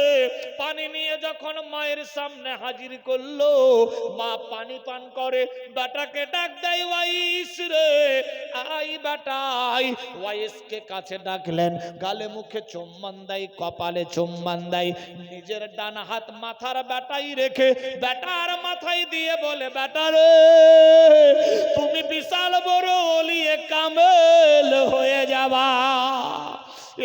পানি নিয়ে যখন মায়ের সামনে হাজির করলো, মা পানি পান করে, বেটাকে ডাক দেয় ওয়াইস রে আই বেটা আই। ওয়াইসকে কাছে ডাকলেন, গালে মুখে চুম্বন দেয়, কপালে চুম্বন দেয়, নিজের ডান হাত মাথার বেটাই রেখে বেটার মাথায় দিয়ে বলে বেটা রে তুমি বিশাল বড় ওলিয়ে কামেল হয়ে যাবা।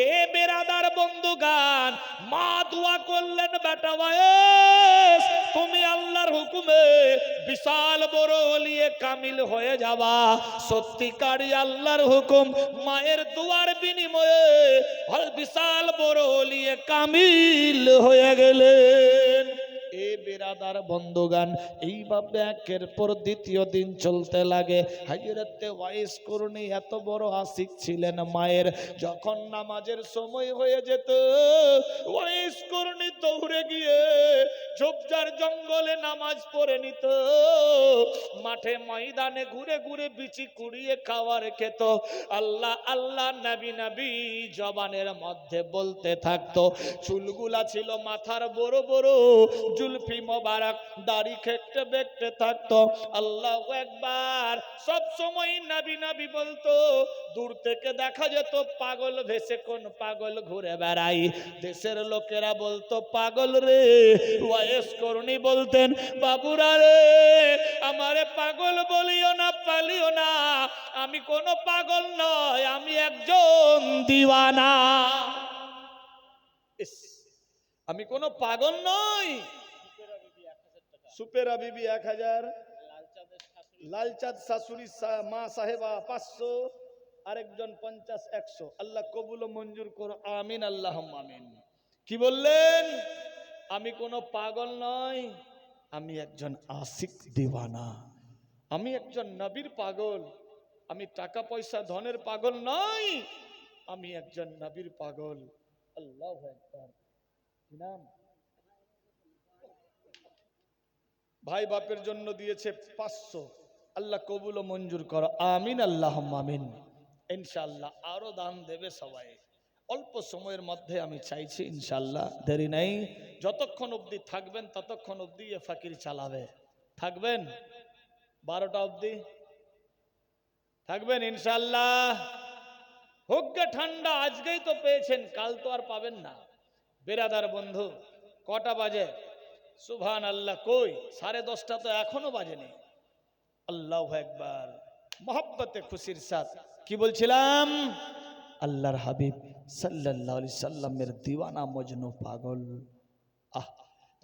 এ বেরাদার বন্ধুগান, মা দোয়া করলেন বেটা ওয়াইস তুমি আল্লাহর হুকুমে বিশাল বড় ওলিয়ে কামিল হয়ে যাবা। সত্যিকারই আল্লাহর হুকুম, মায়ের দোয়ার বিনিময়ে বিশাল বড় ওলিয়ে কামিল হয়ে গেলেন। এ বেরাদার বন্ধুগান, এইভাবে একের পর দ্বিতীয় দিন চলতে লাগে। হযরতে ওয়াইস করণী এত বড় আশিক ছিলেন মায়ের, যখন নামাজের সময় হয়ে যেত ওয়াইস করণী দৌড়ে গিয়ে ঝোপঝাড় জঙ্গলে নামাজ পড়ে নিত, মাঠে ময়দানে ঘুরে ঘুরে বিচি কুড়িয়ে খাবার খেত। আল্লাহ আল্লাহ নবী নবী জবানের মধ্যে বলতে থাকতো। চুলগুলা ছিল মাথার বড় বড়, জুলফি মোবারক, দাড়ি খেটতে বেঁকতে থাকতো। আল্লাহু আকবার। সব সময় নবী নবী বলতো। দূর থেকে দেখা যেত পাগল ভেসে কোন পাগল ঘুরে বেড়াই। দেশের লোকেরা বলতো পাগল রে। ওয়াইস করণী বলতেন বাবুরা রে আমারে পাগল বলিও না, পালিও না, আমি কোন পাগল নয়, আমি একজন দিওয়ানা। আমি কোন পাগল নই। সুপেরা বিবি 1000, লালচাঁদ শাশুড়ি মা সাহেবা 500, আরেকজন 50 100। আল্লাহ কবুল ও মঞ্জুর করো, আমিন আল্লাহুম্মা আমিন। কি বললেন? আমি কোন পাগল নই, আমি একজন আশিক দিওয়ানা, আমি একজন নবীর পাগল, আমি টাকা পয়সা ধনের পাগল নই, আমি একজন নবীর পাগল। আল্লাহু আকবার। কি নাম? ভাই বাপের জন্য দিয়েছে 500, আল্লাহ কবুল ও মঞ্জুর করো, আমিন আল্লাহুম্মা আমিন। ইনশাআল্লাহ আরো দান দেবে সবাই। অল্প সময়ের মধ্যে আমি চাইছি ইনশাআল্লাহ, দেরি নাই, যতক্ষণ অবধি থাকবেন ততক্ষণ অবধি এ ফাকির চালাবে। থাকবেন 12টা অবধি থাকবেন ইনশাআল্লাহ। হোক গে ঠান্ডা, আজকেই তো পেয়েছেন, কাল তো আর পাবেন না। বেরাদার বন্ধু কটা বাজে? সুবহান আল্লাহ, কই 10:30 তো এখনো বাজেনি। আল্লাহু আকবার। মহব্বতে খুশির সাথ কি বলছিলাম? আল্লাহর হাবিব সাল্লাল্লাহু আলাইহি সাল্লামের দিওয়ানা মজনু পাগল। আহ,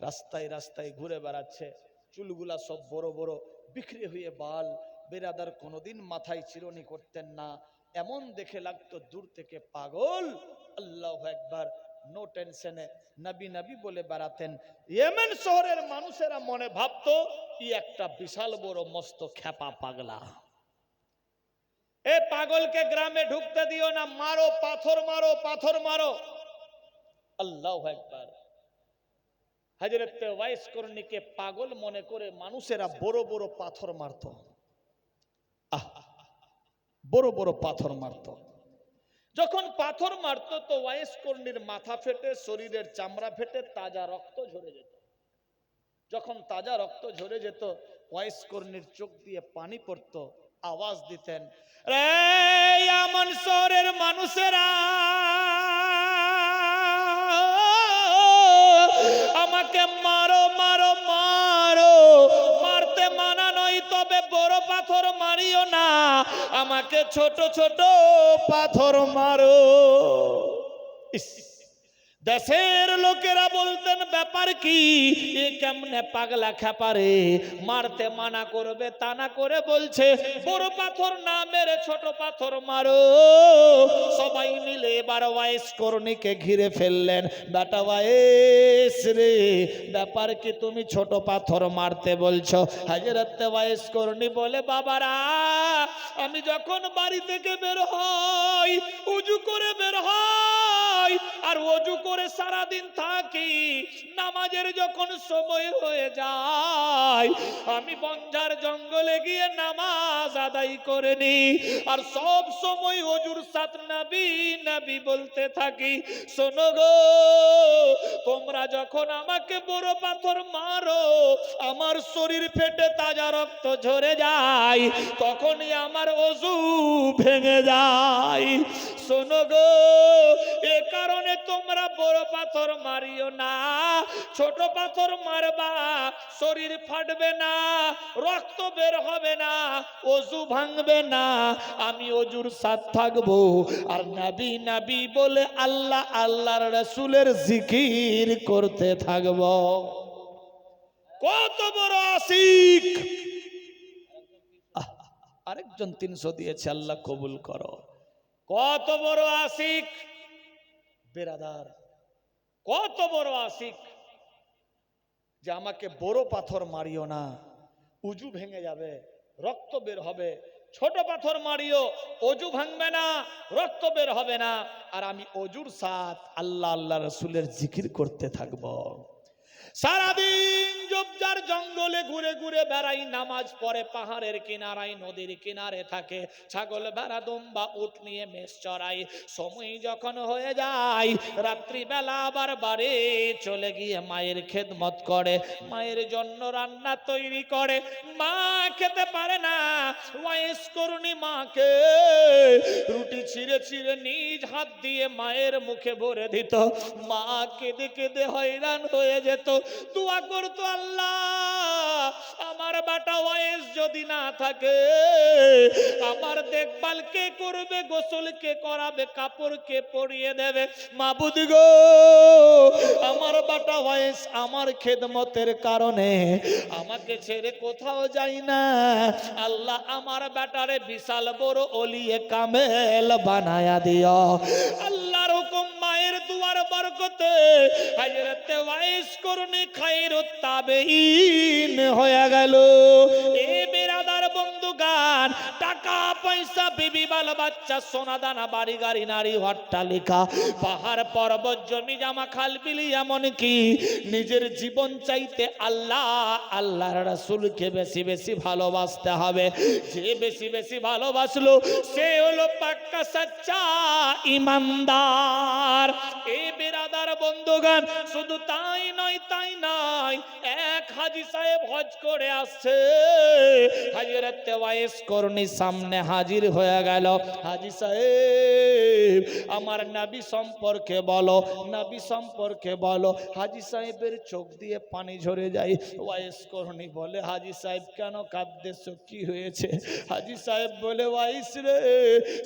রাস্তায় রাস্তায় ঘুরে বেড়াচ্ছে, চুলগুলা সব বড় বড়, বিখরে হয়ে বাল। বেরাদার কোনোদিন মাথায় চিরুনি করতেন না, এমন দেখে লাগতো দূর থেকে পাগল। আল্লাহু আকবার। নো টেনশনে নবী নবী বলে বেড়াতেন। ইয়েমেন শহরের মানুষেরা মনে ভাবতো ই একটা বিশাল বড় মস্ত খ্যাপা পাগলা। এ পাগলকে গ্রামে ঢুকতে দিও না, মারো, পাথর মারো, পাথর মারো। আল্লাহু আকবার। হযরত ওয়াইস করণীকে পাগল মনে করে মানুষেরা বড় বড় পাথর মারত। আহ, বড় বড় পাথর মারতো। যখন পাথর মারতো তো ওয়াইস কর্ণীর মাথা ফেটে, শরীরের চামড়া ফেটে তাজা রক্ত ঝরে যেত। যখন তাজা রক্ত ঝরে যেত ওয়াইস কর্ণীর চোখ দিয়ে পানি পড়তো, আওয়াজ দিতেন, রে আমন শহরের মানুষেরা, আমাকে মারো মারো মারো, মারতে মানা নয় তবে বড় পাথর মারিও না, আমাকে ছোট ছোট পাথর মারো। ইস, দেশের লোকেরা বলতেন ব্যাপার কি, এ কেমনে পাগলা খেপারে, মারতে মানা করবে তা না করে বলছে বড় পাথর না মেরে ছোট পাথর মারো। সবাই মিলে এবার ওয়াইস কর্ণীকে ঘিরে ফেললেন। বেটা ওয়াইস রে, ব্যাপার কি তুমি ছোট পাথর মারতে বলছো? হযরত ওয়াইস কর্ণী বলে, বাবারা, আমি যখন বাড়ি থেকে বের হই উজু করে বের হই, আর ওযু করে সারা দিন থাকি, নামাজের যখন সময় হয়ে যায় আমি বঞ্জার জঙ্গলে গিয়ে নামাজ আদায় করে নি, আর সব সময় ওযুর সাথ নবী নবী বলতে থাকি। শোনো গো, তোমরা যখন আমাকে বড় পাথর মারো, আমার শরীর ফেটে তাজা রক্ত ঝরে যায়, তখনই আমার ওযু ভেঙে যায়। শোনো গো, এ কারণে তোমরা বড় পাথর মারিও না, ছোট পাথর মারবা, শরীর ফাটবে না, রক্ত বের হবে না, ওযু ভাঙবে না, আমি ওযুর সাথ থাকবো, আর নবী নবী বলে আল্লাহ আল্লাহর রাসূলের জিকির করতে থাকবো। কত বড় আশিক! আরেকজন 300 দিয়েছে, আল্লাহ কবুল করো। কত বড় আশিক বেরাদার, কত বড় আশিক যে আমাকে বড় পাথর মারিও না, উজু ভেঙে যাবে, রক্ত বের হবে, ছোট পাথর মারিও, অজু ভাঙবে না, রক্ত বের হবে না, আর আমি অজুর সাথ আল্লাহ আল্লাহ রাসূলের জিকির করতে থাকবো। সারাদিন জবজার জঙ্গলে ঘুরে ঘুরে বেড়াই, নামাজ পড়ে, পাহাড়ের কিনারায় নদীর কিনারে থাকে, ছাগল ভেড়া দুম্বা উট নিয়ে মেষ চড়াই। সময় যখন হয়ে যায় রাত্রিবেলা আবার বাড়ি চলে গিয়ে মায়ের খেদমত করে, মায়ের জন্য রান্না তৈরি করে। মা খেতে পারে না, ওয়াইস কর্ণী মাকে রুটি ছিঁড়ে ছিঁড়ে নিজ হাত দিয়ে মায়ের মুখে ভরে দিত। মা কেঁদে কেঁদে হয়রান হয়ে যেত, দোয়া করতো, আল্লাহ আমার বেটা ওয়াইস যদি না থাকে, আমার দেখভাল কে করবে, গোসল কে করাবে, কাপড় কে পরিয়ে দেবে? মাবুদ গো, আমার বেটা ওয়াইস আমার খেদমতের কারণে আমাকে ছেড়ে কোথাও যাই না, আল্লাহ আমার বেটারে বিশাল বড় ওলিয়ে কামেল বানায়া দিও। আল্লাহর হুকুম, মায়ের দুয়ার বরকতে হযরত ওয়াইস কর্ণী খায়রুত তাবেঈন হয়ে গেল। এ বিরাদার বন্ধুগান, টাকা পয়সা, বিবি বাল বাচ্চা, সোনা দানা, বাড়ি গাড়ি, নারী অট্টালিকা, পাহাড় পর্বত, জমি জামা, খাল বিল, এমনকি নিজের জীবন চাইতে আল্লাহ আল্লাহর রাসূলকে বেশি বেশি ভালোবাসতে হবে। যে বেশি বেশি ভালোবাসলো সে হলো পাক্কা সচ্চা ইমানদার। এ বিরাদার বন্ধুগান, শুধু তাই নয়, তাই নয়, এক হাজী সাহেব হজ করে আসছে, হযরত ওয়াইস কর্ণী সামনে হাজির হয়ে গেল। হাজী সাহেব, আমার নবী সম্পর্কে বলো, নবী সম্পর্কে বলো। হাজী সাহেবের চোখ দিয়ে পানি ঝরে যায়। ওয়াইস কর্ণী বলে, হাজী সাহেব কেন কাঁদতেছো, কি হয়েছে? হাজী সাহেব বলে, ওয়াইস রে,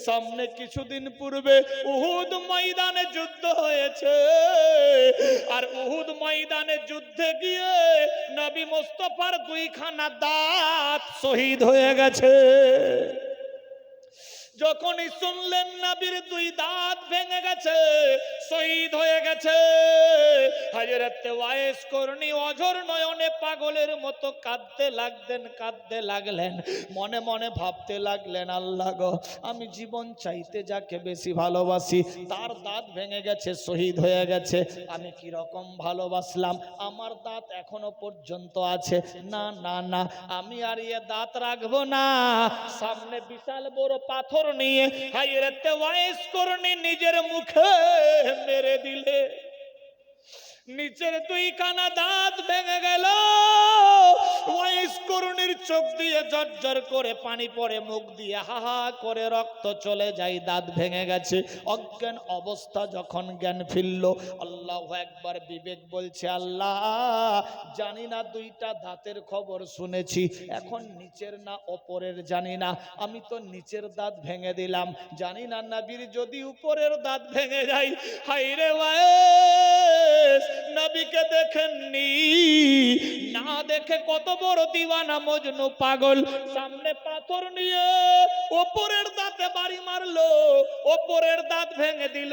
সামনে কিছুদিন পূর্বে উহুদ ময়দানে যুদ্ধ হয়েছে, আর উহুদ ময়দানে যুদ্ধে গিয়ে নবী মুস্তাফার 2খানা দাঁত শহীদ হয়ে গেছে। যখনই শুনলেন নবীর 2 দাঁত ভেঙে গেছে, শহীদ হয়ে গেছে। হযরত ওয়াইস করনি অঝর নয়নে পাগলের মতো কাঁদতে লাগলেন, মনে মনে ভাবতে লাগলেন, আল্লাহ গো, আমি জীবন চাইতে যাকে বেশি ভালোবাসি তার দাঁত ভেঙে গেছে, শহীদ হয়ে গেছে। আমি কি রকম ভালোবাসলাম, আমার দাঁত এখনো পর্যন্ত আছে। না না না, আমি আর এ দাঁত রাখবো না। সামনে বিশাল বড় পাথর নিয়ে হযরত ওয়াইস করনি নিজের মুখে মেরে দিলে। নিচের দুইখানা দাঁত ভেঙে গেল। ওয়াইস করুণীর চোখ দিয়ে ঝরঝর করে পানি পড়ে, মুখ দিয়ে হাহা করে রক্ত চলে যায়, দাঁত ভেঙে গেছে। অজ্ঞান অবস্থা যখন জ্ঞান ফিরল, আল্লাহু আকবার, বিবেক বলছে, আল্লাহ জানি না দুইটা দাঁতের খবর শুনেছি, এখন নিচের না ওপরের জানি না, আমি তো নিচের দাঁত ভেঙে দিলাম, জানি না নবীর যদি উপরের দাঁত ভেঙে যায়। হায়রে ওয়াইস নবীকে দেখেননি, না দেখে কত বড় দিওয়ানা মজনু পাগল, সামনে পাথর নিয়ে ওপরের দাঁতে বাড়ি মারলো, ওপরের দাঁত ভেঙে দিল।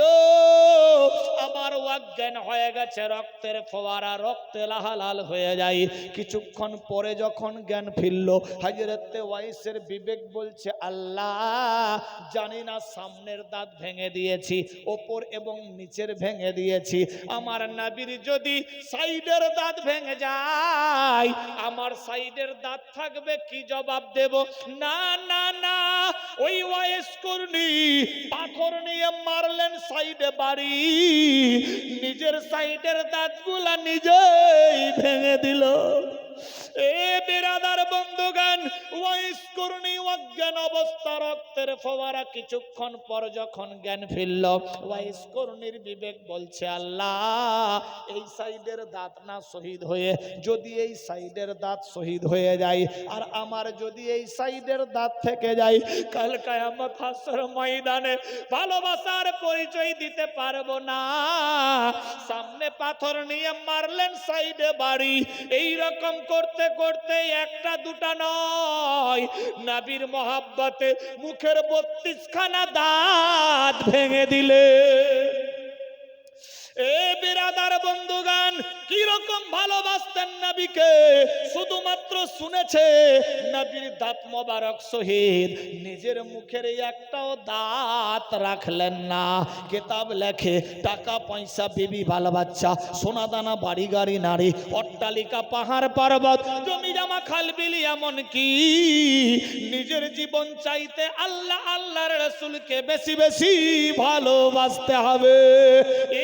আবার অজ্ঞান হয়ে গেছে, রক্তের ফোয়ারা, রক্তে লাহালাল হয়ে যায়। কিছুক্ষণ পরে যখন জ্ঞান ফিরল, হযরত ওয়াইসের বিবেক বলছে, আল্লাহ জানি না সামনের দাঁত ভেঙে দিয়েছি, ওপর এবং নিচের ভেঙে দিয়েছি, আমার নবীর যদি সাইডের দাঁত ভেঙে যায়, আমার সাইডের দাঁত থাকবে, কি জবাব দেব? না না না, ওই ওয়াইস করনি পাথর নিয়ে মারলেন সাইডে বাড়ি, নিজের সাইডের দাঁতগুলা নিজেই ভেঙে দিল। এ বিরাদার বন্ধুগণ, ওয়াইস করনি অজ্ঞান অবস্থা, রক্তের ফোয়ারা। কিছুক্ষণ পর যখন জ্ঞান ফিরল, ওয়াইস করনির বিবেক বলছে, আল্লাহ এই সাইডের দাঁত না শহীদ হয়ে, যদি এই সাইডের দাঁত শহীদ হয়ে যায় আর আমার যদি এই সাইডের দাঁত থেকে যায়, কাল কিয়ামত হাসর ময়দানে ভালোবাসার পরিচয় দিতে পারবো না। সামনে পাথর নিয়ে মারলেন, সাইডে বাড়ি। এই রকম করতে করতে একটা দুটা নয়, নবীর মহাব্বতে মুখের 32 খানা দাঁত ভেঙে দিলে। এ বিরাদার বন্ধুগান, কি রকম ভালোবাসতেন নবীকে, শুধুমাত্র শুনেছে নবীর দাঁত মোবারক শহীদ, নিজের মুখের একটাও দাঁত রাখলেন না। কিতাব লেখে, টাকা পয়সা, বিবি বাল বাচ্চা, সোনা দানা, বাড়ি গাড়ি, নারী, অট্টালিকা, পাহাড় পর্বত, জমি জমা, খালবিলি, এমন কি নিজের জীবন চাইতে আল্লাহ আল্লাহর রাসূলকে বেশি বেশি ভালোবাসতে হবে।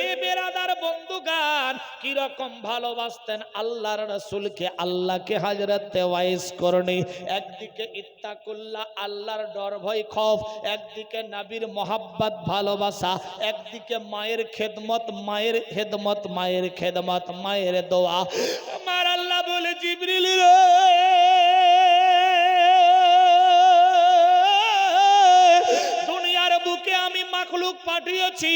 এ বিরাদার বন্ধুগান, কি রকম ভালোবাসতেন আল্লাহর রাসূলকে, আল্লাহকে। হযরত ওয়াইস করনি একদিকে ইত্তাকুল্লাহ, আল্লাহর ডর ভয় খৌফ, একদিকে নবীর মোহাব্বত ভালোবাসা, একদিকে মায়ের খেদমত, মায়ের খেদমত, মায়ের খেদমত, মায়ের দোয়া। আমার আল্লাহ বলে, জিবরিল রে, আমি মাখলুক পাঠিয়েছি,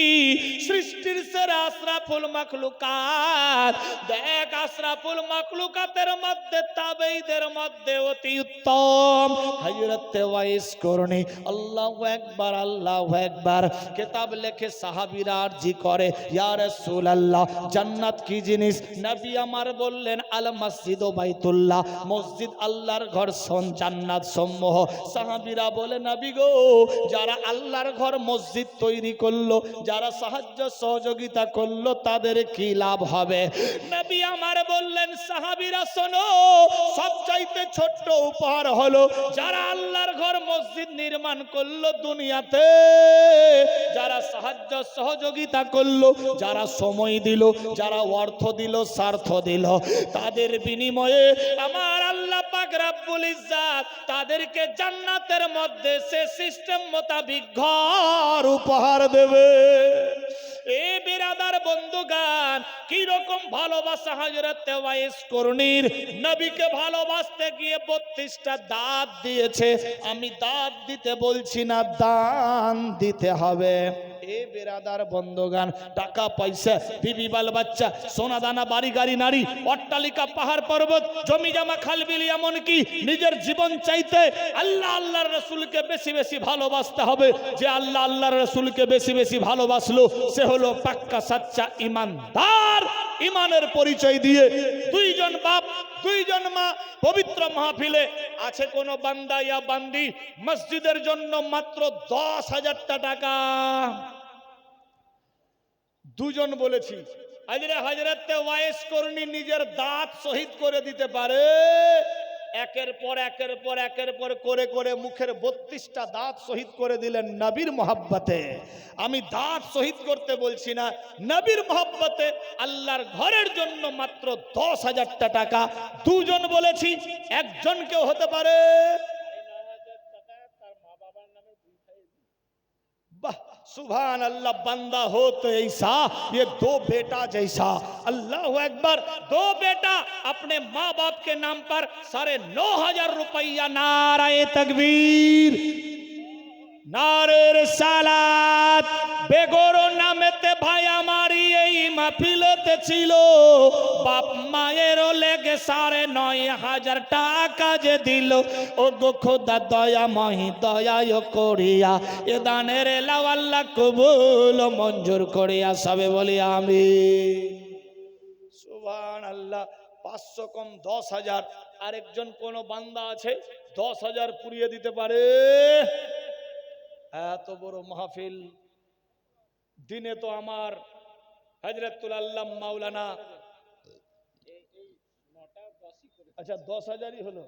সৃষ্টির সেরা আশরাফুল মাখলুকাত। দেখ, আশরাফুল মাখলুকাতের মধ্যে, তাবেঈদের মধ্যে অতি উত্তম হযরত ওয়াইস করনি। আল্লাহু আকবার, আল্লাহু আকবার। কিতাব লেখে, সাহাবীরা আরজি করে, ইয়া রাসূলুল্লাহ, জান্নাত কি জিনিস? নবী আমার বললেন, আল মসজিদ ও বাইতুল্লাহ, মসজিদ আল্লাহর ঘর, জান্নাত সমূহ। সাহাবীরা বলে, নবী গো, যারা আল্লাহর ঘর মসজিদ তৈরি করলো, যারা সাহায্য সহযোগিতা করলো, তাদের কি লাভ হবে? নবী আমার বললেন, সাহাবীরা শোনো, সবচাইতে ছোট্ট উপহার হলো যারা আল্লাহর ঘর মসজিদ নির্মাণ করলো দুনিয়াতে, যারা সাহায্য সহযোগিতা করলো, যারা সময় দিল, যারা অর্থ দিল, স্বার্থ দিল, তাদের বিনিময়ে আমার আল্লাহ পাক রব্বুল ইজ্জাত তাদেরকে জান্নাতের মধ্যে সে সিস্টেম মোতাবিক ঘর উপহার দেবে। এ বিরাদার বন্ধুগান, কি রকম ভালোবাসা হযরত ওয়াইস করনির। নবীকে ভালোবাসতে গিয়ে 32টা দাঁত দিয়েছে। আমি দাঁত দিতে বলছি না, দান দিতে হবে। এ এ বেরাদার বন্ধগান, টাকা পয়সা, বিবি বাল বাচ্চা, সোনা দানা, বাড়ি গাড়ি, নারী, অট্টালিকা, পাহাড় পর্বত, জমি জামা, খালবিল, এমনকি নিজের জীবন চাইতে আল্লাহ আল্লাহর রসুলকে বেশি বেশি ভালোবাসতে হবে। যে আল্লাহ আল্লাহর রসুলকে বেশি বেশি ভালোবাসলো সে হলো পাক্কা সাচ্চা ইমানদার। ইমানের পরিচয় দিয়ে দুইজন বাপ দুইজন মা পবিত্র মাহফিলে আছে কোন বান্দা ইয়া বান্দি মসজিদের জন্য মাত্র 10,000 টাকা, দুজন বলেছি হাজরে হযরতে ওয়াইস করনি নিজের দাঁত শহীদ করে দিতে পারে। একের পর করে করে মুখের 32টা দাঁত শহীদ করে দিলেন নবীর মোহাব্বতে। আমি দাঁত শহীদ করতে বলছি না, নবীর মোহাব্বতে আল্লাহর ঘরের জন্য মাত্র 10,000 টাকা। দুজন বলেছি, একজন কেউ হতে পারে। सुभान अल्लाह, बंदा हो तो ऐसा, ये दो बेटा जैसा। अल्लाह अकबर, दो बेटा अपने माँ बाप के नाम पर 9,500 रुपया। नाराए तकबीर, नारे रिसालात। बेगोरो नामेते भाई हमारी यही महफिलते छिलो, बाप मायेरो लेगे 9,500 टाका जे दिलो। ओ गो खुदा दया मही दया करिया, ए दानेर लाओ अल्लाह कबूल मंजूर करिया। सबे बोली आमीन। सुभान अल्लाह। 500 कम 10,000। আরেকজন কোন বান্দা আছে 10,000 পুড়িয়ে দিতে পারে? এত বড় মাহফিল দিনে তো আমার হযরতুল আল্লামা মাওলানা, আচ্ছা 10,000ই হলো।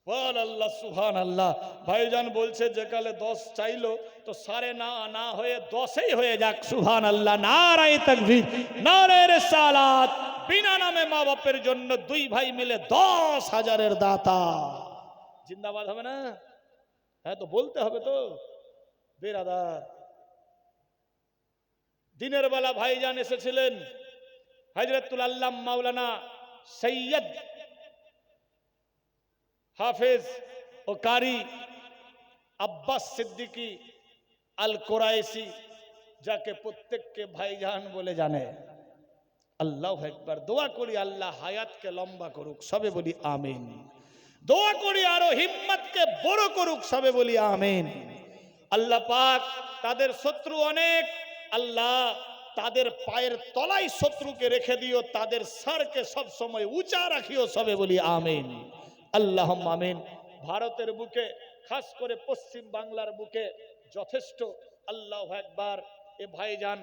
বল আল্লাহ, সুবহান আল্লাহ। ভাইজান বলছে যে কালে 10 চাইলো তো সাড়ে না হয়ে 10ই হয়ে যাক। সুবহান আল্লাহ, নারায়ে তাকবীর, নারায়ে রিসালাত। বিনা নামে মা বাপের জন্য দুই ভাই মিলে 10,000-এর দাতা। জিন্দাবাদ হবে না? হ্যাঁ, তো বলতে হবে তো বেরাদার। দিনের বেলা ভাইজান এসেছিলেন হযরতুল আল্লামা মাওলানা সৈয়দ হাফেজ ও কারি আব্বাস সিদ্দিকী আল কুরাইশি, যাকে প্রত্যেককে ভাইজান বলে জানে। আল্লাহু আকবার। দোয়া করি আল্লাহ হায়াতকে লম্বা করুক, সবে বলি আমিন। দোয়া করি আরো হিম্মতকে বড় করুক, সবে বলি আমিন। আল্লাহ পাক, তাদের শত্রু অনেক, আল্লাহ তাদের পায়ের তলায় শত্রুকে রেখে দিও, তাদের সরকে সব সময় উঁচা রাখিও, সবে বলি আমিন। আল্লাহুম্মা আমিন। ভারতের বুকে, খাস করে পশ্চিম বাংলার বুকে যথেষ্ট, আল্লাহু আকবার, এ ভাইজান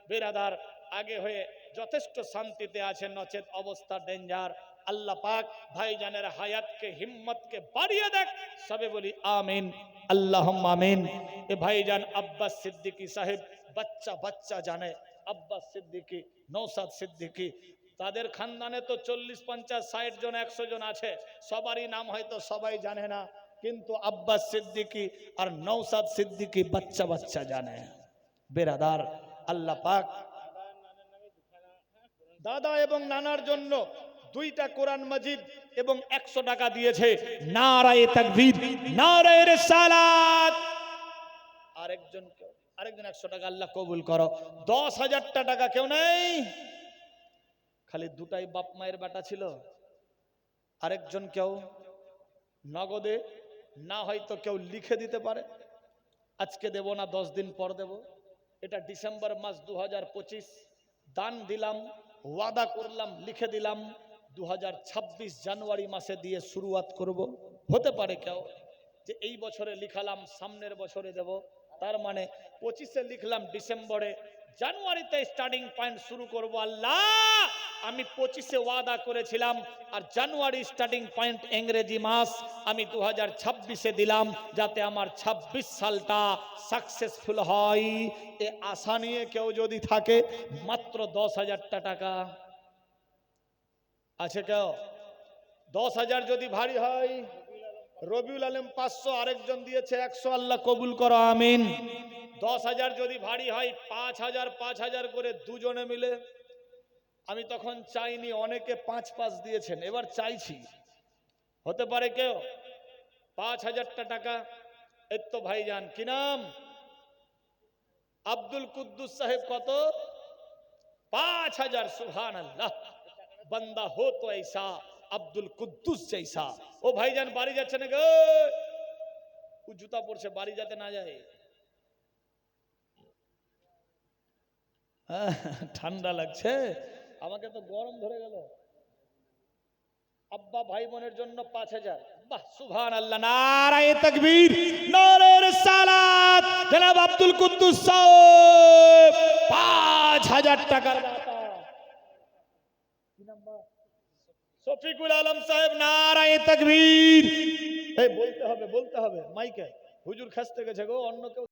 বেরাদার আগে হয়ে যথেষ্ট শান্তিতে আছেন, নচেত অবস্থা ডেঞ্জার। আল্লাহ পাক ভাইজানের হায়াতকে হিম্মতকে বাড়িয়ে দেখ, সবে বলি আমিন। আল্লাহুম্মা আমিন। এ ভাইজান আব্বাস সিদ্দিকী সাহেব, বাচ্চা বাচ্চা জানে আব্বাস সিদ্দিকী, নওশাদ সিদ্দিকী, তাদের খানদানে তো 40, 50, 60 জন 100 জন আছে। সবারই নাম হয়তো সবাই জানে না, কিন্তু আব্বাস সিদ্দিকী আর নওশাদ সিদ্দিকী বাচ্চা বাচ্চা জানে। বেরাদার, আল্লাহ পাক দাদা এবং নানার জন্য 2টা কোরআন মাজিদ এবং 100 টাকা দিয়েছে। নারায়ে তাকবীর, নারায়ে রিসালাত। আরেকজন 100 টাকা আল্লাহ কবুল করো। 10,000 টাকা কেউ নেই? খালি 2টাই বাপ মায়ের বেটা ছিল। আরেকজন কেউ নগদে, না হয়তো কেউ লিখে দিতে পারে, আজকে দেব না 10 দিন পর দেব। এটা ডিসেম্বর মাস 2025, দান দিলাম, ওয়াদা করলাম, লিখে দিলাম 2026 জানুয়ারি মাসে দিয়ে শুরুয়াত করব। হতে পারে কেউ যে এই বছরে লিখালাম সামনের বছরে দেব, তার মানে 25-এ লিখলাম ডিসেম্বরে, জানুয়ারিতে স্টার্টিং পয়েন্ট শুরু করব। আল্লাহ, আমি 25-এ ওয়াদা করেছিলাম, আর জানুয়ারি স্টার্টিং পয়েন্ট ইংরেজি মাস আমি 2026-এ দিলাম, যাতে আমার 26 সালটা সাকসেসফুল হয়। এ আশা নিয়ে কেউ যদি থাকে, মাত্র 10,000 টাকা আছে কেউ? 10,000 যদি ভারী হয়, রবিউল আলম 500, আরেকজন দিয়েছে 100, আল্লাহ কবুল করো আমিন। 10,000 যদি ভারী হয়, 5,000 করে দুজনে মিলে। আমি তখন চাইনি, অনেকে 5 দিয়েছেন, এবার চাইছি। হতে পারে কেউ 5,000 টাকা। এই তো ভাইজান, কি নাম? আব্দুল কুদ্দুস সাহেব কত? 5000। সুবহান আল্লাহ। बंदा हो तो ऐसा আব্দুল কুদ্দুস जैसा। ও ভাইজান বাড়ি যাচ্ছে না গো? ও জুতা পরছে, বাড়ি যাতে না যায়। ঠান্ডা লাগছে, আমাকে তো গরম ধরে গেল। আব্বা ভাই বোনের জন্য 5000। বাহ সুবহানাল্লাহ, নারায়ে তাকবীর, নারায়ে রিসালাত। জনাব আব্দুল কুদ্দুস সাহেব 5000 টাকার দাতা। কি নাম বা? শফিকুল আলম সাহেব, নারায়ে তাকবীর। এই বলতে হবে মাইকে, হুজুর খাসতে গেছে গো, অন্য কেউ